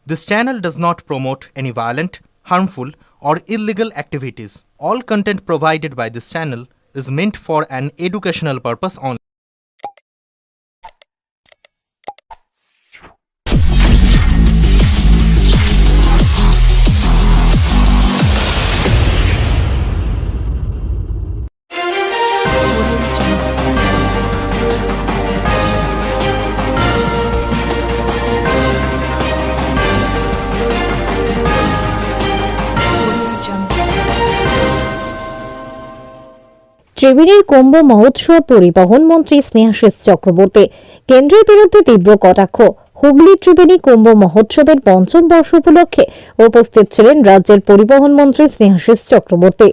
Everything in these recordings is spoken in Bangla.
This channel does not promote any violent, harmful, or illegal activities. All content provided by this channel is meant for an educational purpose only. ত্রিবেণীর কুম্ভ মহোৎসব পরিবহন মন্ত্রী স্নেহাশিস চক্রবর্তী কেন্দ্রের বিরুদ্ধে তীব্র কটাক্ষ। হুগলি ত্রিবেণী কুম্ভ মহোৎসবের পঞ্চম বর্ষ উপলক্ষে উপস্থিত ছিলেন রাজ্যের পরিবহন মন্ত্রী স্নেহাশিস চক্রবর্তী।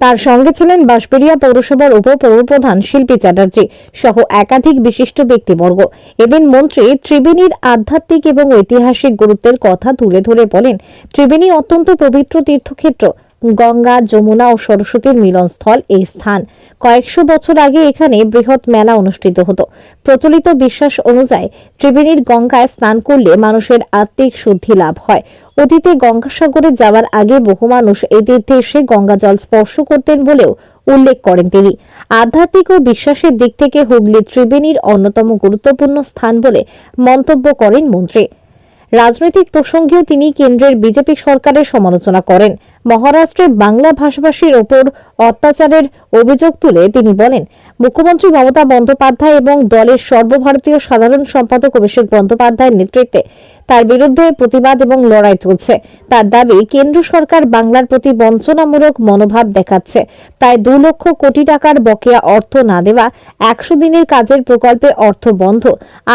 তার সঙ্গে ছিলেন বাঁশবেড়িয়া পৌরসভার উপপৌরপ্রধান শিল্পী চ্যাটার্জি সহ একাধিক বিশিষ্ট ব্যক্তিবর্গ। এদিন মন্ত্রী ত্রিবেণীর আধ্যাত্মিক এবং ঐতিহাসিক গুরুত্বের কথা তুলে ধরে বলেন, ত্রিবেণী অত্যন্ত পবিত্র তীর্থক্ষেত্র। গঙ্গা, যমুনা ও সরস্বতীর মিলনস্থল এই স্থান। কয়েকশো বছর আগে এখানে বৃহৎ মেলা অনুষ্ঠিত হতো। প্রচলিত বিশ্বাস অনুযায়ী ত্রিবেণীর গঙ্গায় স্নান করলে মানুষের আত্মিক শুদ্ধি লাভ হয়। অতীতে গঙ্গাসাগরে যাওয়ার আগে বহু মানুষ এই তীর্থে এসে গঙ্গা জল স্পর্শ করতেন বলেও উল্লেখ করেন তিনি। আধ্যাত্মিক ও বিশ্বাসের দিক থেকে হুগলি ত্রিবেণীর অন্যতম গুরুত্বপূর্ণ স্থান বলে মন্তব্য করেন মন্ত্রী। রাজনৈতিক প্রসঙ্গেও তিনি কেন্দ্রের বিজেপি সরকারের সমালোচনা করেন। মহারাষ্ট্রে বাংলা ভাষাভাষীর ওপর অত্যাচারের অভিযোগ তুলে তিনি বলেন, মুখ্যমন্ত্রী মমতা বন্দ্যোপাধ্যায় এবং দলের সর্বভারতীয় সাধারণ সম্পাদক অভিষেক বন্দ্যোপাধ্যায়ের নেতৃত্বে তার বিরুদ্ধে প্রতিবাদ এবং লড়াই চলছে। তার দাবি, কেন্দ্র সরকার বাংলার প্রতি বঞ্চনামূলক মনোভাব দেখাচ্ছে। প্রায় 2 লক্ষ কোটি টাকার বকেয়া অর্থ না দেওয়া, 100 দিনের কাজের প্রকল্পে অর্থ বন্ধ,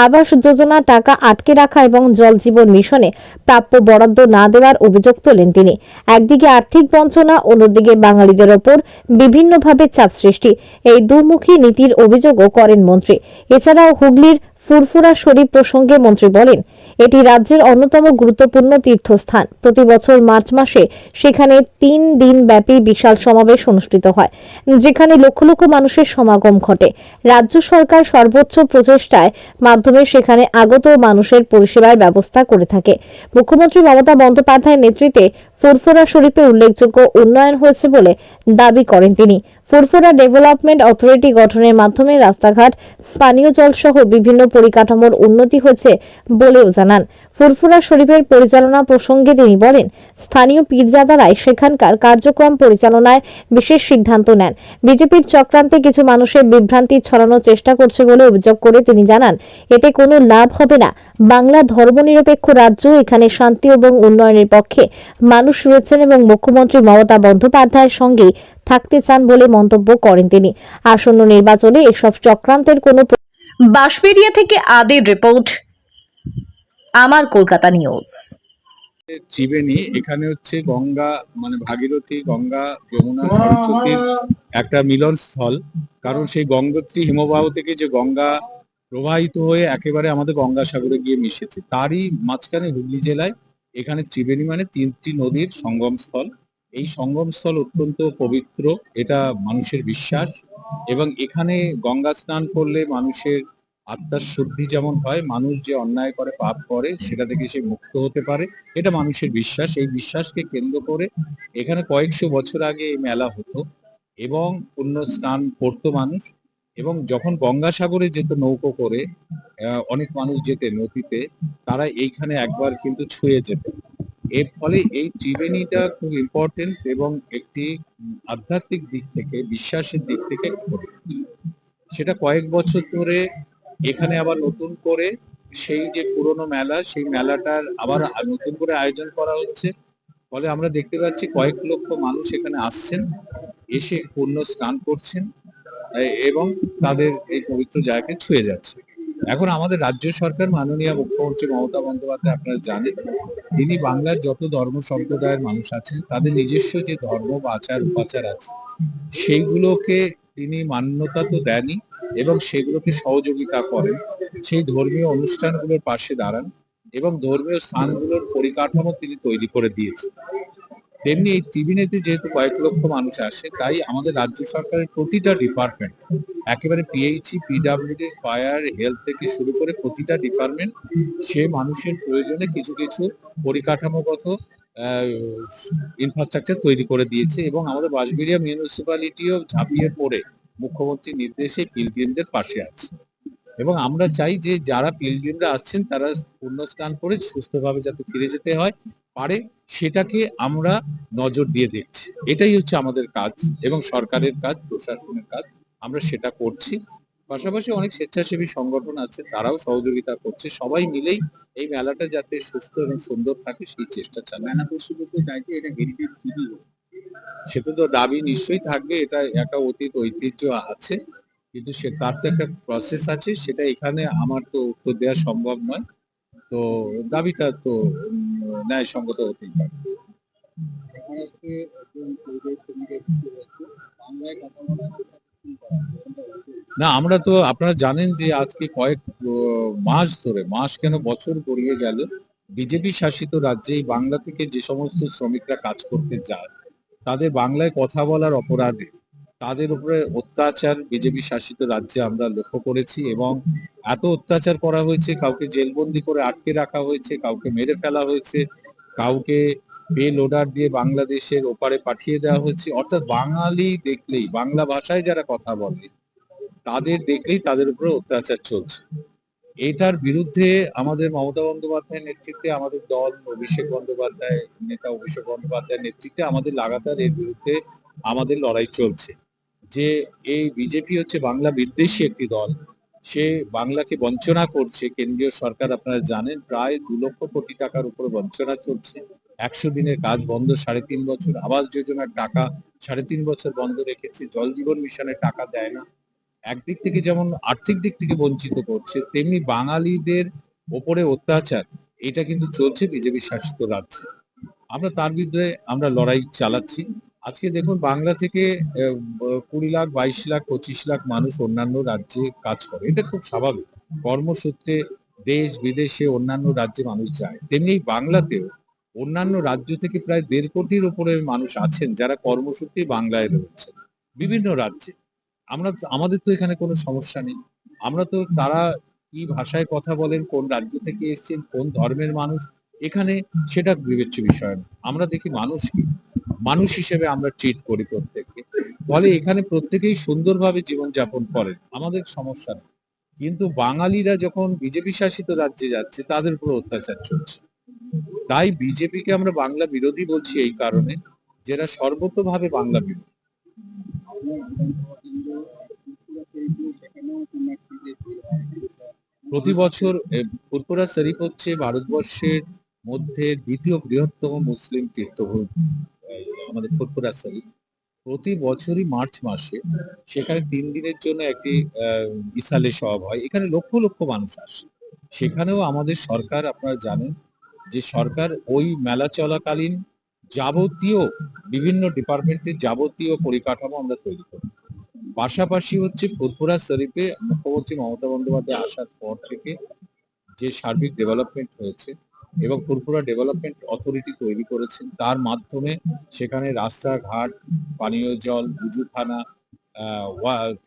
আবাস যোজনা টাকা আটকে রাখা এবং জল জীবন মিশনে প্রাপ্য বরাদ্দ না দেওয়ার অভিযোগ তোলেন তিনি। একদিকে আর্থিক বঞ্চনা, অন্যদিকে বাঙালিদের ওপর বিভিন্নভাবে চাপ সৃষ্টি, এই দুমুখী নীতির অভিযোগও করেন মন্ত্রী। এছাড়াও হুগলির ফুরফুরা শরীফ প্রসঙ্গে মন্ত্রী বলেন, এটি রাজ্যের অন্যতম গুরুত্বপূর্ণ তীর্থস্থান। প্রতি বছর মার্চ মাসে সেখানে 3 দিন ব্যাপী বিশাল সমাবেশ অনুষ্ঠিত হয়, যেখানে লক্ষ লক্ষ মানুষের সমাগম ঘটে। রাজ্য সরকার সর্বোচ্চ প্রচেষ্টার মাধ্যমে সেখানে আগত মানুষের পরিষেবার ব্যবস্থা করে থাকে। মুখ্যমন্ত্রী মমতা বন্দ্যোপাধ্যায়ের নেতৃত্বে ফুরফুরা শরীফে উল্লেখযোগ্য উন্নয়ন হয়েছে বলে দাবি করেন তিনি। ফুরফুরা ডেভেলপমেন্ট অথরিটি গঠনের মাধ্যমে রাস্তাঘাট, পানীয় জল সহ বিভিন্ন পরিকাঠামোর উন্নতি হয়েছে বলেও জানান। ফুরফুরা শরীফের পরিচালনা প্রসঙ্গে তিনি বলেন, স্থানীয় পীরজাদারাই সেখানকার কার্যক্রম পরিচালনায় বিশেষ সিদ্ধান্ত নেন। বিজেপির চক্রান্তে কিছু মানুষের বিভ্রান্তি ছড়ানোর চেষ্টা করছে বলে অভিযোগ করে তিনি জানান, এতে কোনো লাভ হবে না। বাংলা ধর্মনিরপেক্ষ রাজ্য, এখানে শান্তি এবং উন্নয়নের পক্ষে মানুষ রয়েছেন এবং মুখ্যমন্ত্রী মমতা বন্দ্যোপাধ্যায়ের সঙ্গেই থাকতে চান বলে মন্তব্য করেন তিনি। আসন্ন নির্বাচনে এসব চক্রান্তের কোনো বাঁশবেড়িয়া থেকে আদের রিপোর্ট, আমার কলকাতা নিউজ। ত্রিবেণী এখানে হচ্ছে গঙ্গা মানে ভাগীরথী, গঙ্গা, যমুনা, সরস্বতীর একটা মিলন স্থল। কারণ সেই গঙ্গোত্রী হিমবাহ থেকে যে গঙ্গা প্রবাহিত হয়ে একেবারে আমাদের গঙ্গাসাগরে গিয়ে মিশেছে, তারই মাঝখানে হুগলি জেলায় এখানে ত্রিবেণী মানে 3টি নদীর সঙ্গম স্থল। এই সঙ্গম স্থল অত্যন্ত পবিত্র, এটা মানুষের বিশ্বাস। এবং এখানে গঙ্গা স্নান করলে মানুষের আত্মার শুদ্ধি যেমন হয়, মানুষ যে অন্যায় করে, পাপ করে, সেটা থেকে সে মুক্ত হতে পারে, এটা মানুষের বিশ্বাস। এই বিশ্বাসকে কেন্দ্র করে এখানে কয়েকশো বছর আগে এই মেলা হতো এবং পুণ্য স্নান করতো মানুষ। এবং যখন গঙ্গাসাগরে যেত নৌকো করে, অনেক মানুষ যেতে নদীতে, তারা এইখানে একবার কিন্তু ছুঁয়ে যেত। এর ফলে এই ত্রিবেণীটা খুব ইম্পর্টেন্ট এবং একটি আধ্যাত্মিক দিক থেকে, বিশ্বাসের দিক থেকে সেটা কয়েক বছর ধরে এখানে আবার নতুন করে সেই যে পুরনো মেলা, সেই মেলাটার আবার নতুন করে আয়োজন করা হচ্ছে। ফলে আমরা দেখতে পাচ্ছি কয়েক লক্ষ মানুষ এখানে আসছেন, এসে পূর্ণ স্নান করছেন এবং তাদের এই পবিত্র জায়গাকে ছুঁয়ে যাচ্ছে। এখন আমাদের রাজ্য সরকার, মাননীয় মুখ্যমন্ত্রী মমতা বন্দ্যোপাধ্যায়, আপনারা জানেন, তিনি বাংলার যত ধর্ম সম্প্রদায়ের মানুষ আছেন তাদের নিজস্ব যে ধর্ম বা আচার উপাচার আছে, সেইগুলোকে তিনি মান্যতা তো দেনই এবং সেগুলোকে সহযোগিতা করেন। সেই ধর্মীয় অনুষ্ঠানগুলোর পাশে দাঁড়ান এবং ধর্মীয় স্থানগুলোর পরিকাঠামো তিনি তৈরি করে দিয়েছেন। তেমনি এই ত্রিবেণীতে যেহেতু কয়েক লক্ষ মানুষ আসে, তাই আমাদের রাজ্য সরকারের প্রতিটা ডিপার্টমেন্ট, একেবারে পিএইচই, পিডব্লিউডি, ফায়ার, হেলথ থেকে শুরু করে প্রতিটা ডিপার্টমেন্ট সে মানুষের প্রয়োজনে কিছু কিছু পরিকাঠামোগত ইনফ্রাস্ট্রাকচার তৈরি করে দিয়েছে, এবং আমাদের বাঁশবেড়িয়া মিউনিসিপ্যালিটিও ঝাঁপিয়ে পড়ে মুখ্যমন্ত্রীর নির্দেশে পিলগ্রিমদের পাশে আছে। এবং আমরা চাই যে যারা পিলগ্রিমরা আসছেন তারা পুণ্যস্নান করে সুস্থভাবে যাতে ফিরে যেতে হয় পারে, সেটাকে আমরা নজর দিয়ে দেখছি। এটাই হচ্ছে আমাদের কাজ এবং সরকারের কাজ, প্রশাসনের কাজ, আমরা সেটা করছি। পাশাপাশি অনেক স্বেচ্ছাসেবী সংগঠন আছে, তারাও সহযোগিতা করছে। সবাই মিলেই এই মেলাটা যাতে সুস্থ এবং সুন্দর থাকে সেই চেষ্টা চালায়। মেলা কর্তৃপক্ষ চাইছে এটা হেরিটেজ সিটি, সেটা তো দাবি নিশ্চয়ই থাকবে, এটা একটা অতীত ঐতিহ্য আছে, কিন্তু সে তার তো একটা প্রসেস আছে, সেটা এখানে আমার তো উত্তর দেওয়া সম্ভব নয়। তো দাবিটা তো ন্যায়সঙ্গত হতেই পারে। না, আমরা তো আপনারা জানেন যে আজকে কয়েক মাস ধরে, মাস কেন বছর গড়িয়ে গেল, বিজেপি শাসিত রাজ্যে এই বাংলা থেকে যে সমস্ত শ্রমিকরা কাজ করতে যায় তাদের বাংলায় কথা বলার অপরাধে তাদের উপরে অত্যাচার বিজেপি শাসিত রাজ্যে আমরা লক্ষ্য করেছি, এবং এত অত্যাচার করা হয়েছে, কাউকে জেলবন্দি করে আটকে রাখা হয়েছে, কাউকে মেরে ফেলা হয়েছে, কাউকে পে লোডার দিয়ে বাংলাদেশের ওপারে পাঠিয়ে দেওয়া হয়েছে। অর্থাৎ বাঙালি দেখলেই, বাংলা ভাষায় যারা কথা বলে তাদের দেখলেই তাদের উপরে অত্যাচার চলছে। এটার বিরুদ্ধে আমাদের মমতা বন্দ্যোপাধ্যায়ের নেতৃত্বে, আমাদের দল অভিষেক বন্দ্যোপাধ্যায়, নেতা অভিষেক বন্দ্যোপাধ্যায়ের নেতৃত্বে আমাদের লাগাতার এর বিরুদ্ধে আমাদের লড়াই চলছে। যে এই বিজেপি হচ্ছে বাংলা বিদ্বেষী একটি দল, সে বাংলাকে বঞ্চনা করছে। কেন্দ্রীয় সরকার আপনারা জানেন প্রায় 2 লক্ষ কোটি টাকার উপরে বঞ্চনা চলছে। 100 দিনের কাজ বন্ধ 3.5 বছর, আবাস যোজনার টাকা 3.5 বছর বন্ধ রেখেছে, জল জীবন মিশনের টাকা দেয় না। একদিক থেকে যেমন আর্থিক দিক থেকে বঞ্চিত করছে, তেমনি বাঙালিদের ওপরে অত্যাচার এটা কিন্তু চলছে বিজেপি শাসিত রাজ্যে। আমরা তার বিরুদ্ধে আমরা লড়াই চালাচ্ছি। আজকে দেখুন বাংলা থেকে 20 লাখ, 22 লাখ, 25 লাখ মানুষ অন্যান্য রাজ্যে কাজ করে, এটা খুব স্বাভাবিক। কর্মসূত্রে দেশ বিদেশে অন্যান্য রাজ্যে মানুষ যায়, তেমনি বাংলাতেও অন্যান্য রাজ্য থেকে প্রায় 1.5 কোটির উপরে মানুষ আছেন যারা কর্মসূত্রে বাংলায় রয়েছে বিভিন্ন রাজ্যে। আমাদের তো এখানে কোনো সমস্যা নেই। আমরা তো তারা কি ভাষায় কথা বলেন, কোন রাজ্য থেকে এসেছেন, কোন ধর্মের মানুষ, এখানে সেটা বিবেচ্য বিষয় না। আমরা দেখি মানুষ কি, মানুষ হিসেবে আমরা ট্রিট করি প্রত্যেককে। ফলে এখানে প্রত্যেকেই সুন্দরভাবে জীবনযাপন করেন, আমাদের সমস্যা নেই। কিন্তু বাঙালিরা যখন বিজেপি শাসিত রাজ্যে যাচ্ছে তাদের উপর অত্যাচার চলছে। তাই বিজেপিকে আমরা বাংলা বিরোধী বলছি এই কারণে, যারা সর্বতোভাবে বাংলা বিরোধী। প্রতি বছর ফুরফুরা শরীফ হচ্ছে ভারতবর্ষের মধ্যে দ্বিতীয় বৃহত্তম মুসলিম তীর্থভূমি, আমাদের ফুরফুরা শরীফ। প্রতি বছরই মার্চ মাসে সেখানে 3 দিনের জন্য একটি ইসালে সব হয়, এখানে লক্ষ লক্ষ মানুষ আসে। সেখানেও আমাদের সরকার, আপনারা জানেন যে সরকার ওই মেলা চলাকালীন যাবতীয় বিভিন্ন ডিপার্টমেন্টের যাবতীয় পরিকাঠামো আমরা তৈরি করি। পাশাপাশি হচ্ছে ফুরফুরা শরীফে মুখ্যমন্ত্রী মমতা বন্দ্যোপাধ্যায় আসার পর থেকে যে সার্বিক ডেভেলপমেন্ট হয়েছে এবং ফুরফুরা ডেভেলপমেন্ট অথরিটি তৈরি করেছেন, তার মাধ্যমে সেখানে রাস্তাঘাট, পানীয় জল, উজুখানা,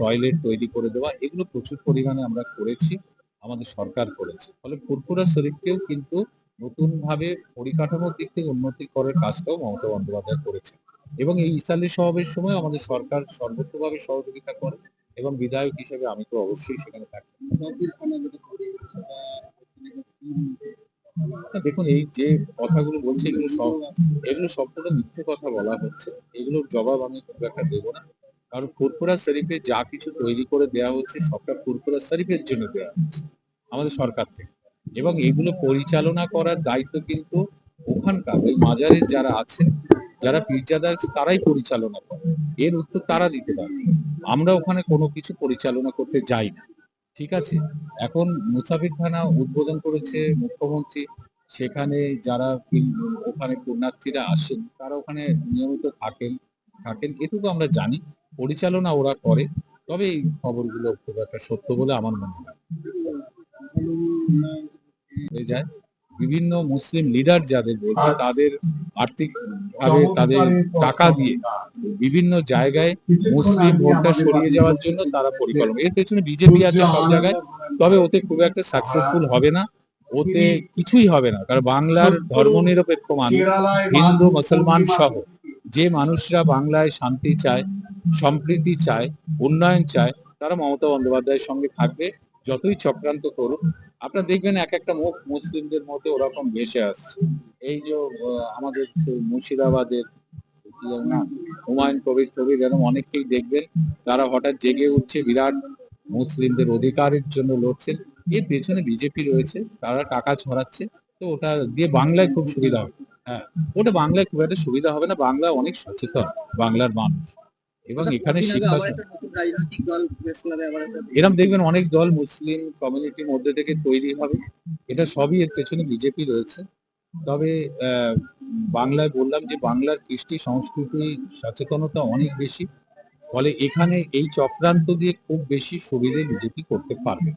টয়লেট তৈরি করে দেওয়া, এগুলো প্রচুর পরিমাণে আমরা করেছি, আমাদের সরকার করেছে। ফলে ফুরফুরা শরীফকেও কিন্তু নতুন ভাবে পরিকাঠামোর দিক থেকে উন্নতি করার কাজটাও মমতা বন্দ্যোপাধ্যায় করেছে। এবং এই ইসালি সমাবেশের সময় আমাদের সরকার সর্বোচ্চভাবে সহযোগিতা করে, এবং বিধায়ক হিসেবে আমি তো অবশ্যই সেখানে থাকি। দেখুন এই যে কথাগুলো বলছে এগুলো সম্পূর্ণ মিথ্যে কথা বলা হচ্ছে, এগুলোর জবাব আমি খুব একটা দেবো না। কারণ ফুরফুরা শরীফে যা কিছু তৈরি করে দেওয়া হচ্ছে সবটা ফুরফুরা শরীফের জন্য দেওয়া হচ্ছে আমাদের সরকার থেকে, এবং এগুলো পরিচালনা করার দায়িত্ব কিন্তু ওখানকার ওই মাজারের যারা আছেন, যারা পীরজাদা আছে, তারাই পরিচালনা করে। এর উত্তর তারা দিতে পারবে, আমরা ওখানে কোনো কিছু পরিচালনা করতে যাই না। ঠিক আছে, এখন মুসাফিরখানা উদ্বোধন করেছে মুখ্যমন্ত্রী, সেখানে যারা ওখানে পুণ্যার্থীরা আসেন তারা ওখানে নিয়মিত থাকেন এটুকু আমরা জানি, পরিচালনা ওরা করে। তবে এই খবরগুলো খুব একটা সত্য বলে আমার মনে হয় হয়ে যায়। বিভিন্ন মুসলিম লিডার যাদের রয়েছে তাদের আর্থিক ভাবে তাদের টাকা দিয়ে বিভিন্ন জায়গায় মুসলিম ভোটটা সরিয়ে যাওয়ার জন্য তারা পরিকল্পনা, এর পেছনে বিজেপি আছে সব জায়গায়, তবে ওতে খুব একটা সাকসেসফুল হবে না, ওতে কিছুই হবে না। কারণ বাংলার ধর্মনিরপেক্ষ মানুষ, হিন্দু মুসলমান সহ যে মানুষরা বাংলায় শান্তি চায়, সম্প্রীতি চায়, উন্নয়ন চায়, তারা মমতা বন্দ্যোপাধ্যায়ের সঙ্গে থাকবে। যতই চক্রান্ত করুক, আপনারা দেখবেন এক একটা মুখ মুসলিমদের মধ্যে ওরকম ভেসে আসছে। এই যে আমাদের মুর্শিদাবাদের কি যেন নাম, হুমায়ুন কবির এরকম অনেককেই দেখবেন, তারা হঠাৎ জেগে উঠছে, বিরাট মুসলিমদের অধিকারের জন্য লড়ছেন। এর পেছনে বিজেপি রয়েছে, তারা টাকা ছড়াচ্ছে। তো ওটা দিয়ে বাংলায় খুব সুবিধা হবে। হ্যাঁ, ওটা বাংলায় খুব একটা সুবিধা হবে না। বাংলা অনেক সচেতন বাংলার মানুষ, এবং এখানে শিক্ষা এরকম দেখবেন অনেক দল মুসলিম কমিউনিটির মধ্যে থেকে তৈরি হবে। এটা সবই এর পেছনে বিজেপি রয়েছে। তবে বাংলায় বললাম যে বাংলার কৃষ্টি সংস্কৃতি সচেতনতা অনেক বেশি, ফলে এখানে এই চক্রান্ত দিয়ে খুব বেশি সুবিধে বিজেপি করতে পারবে।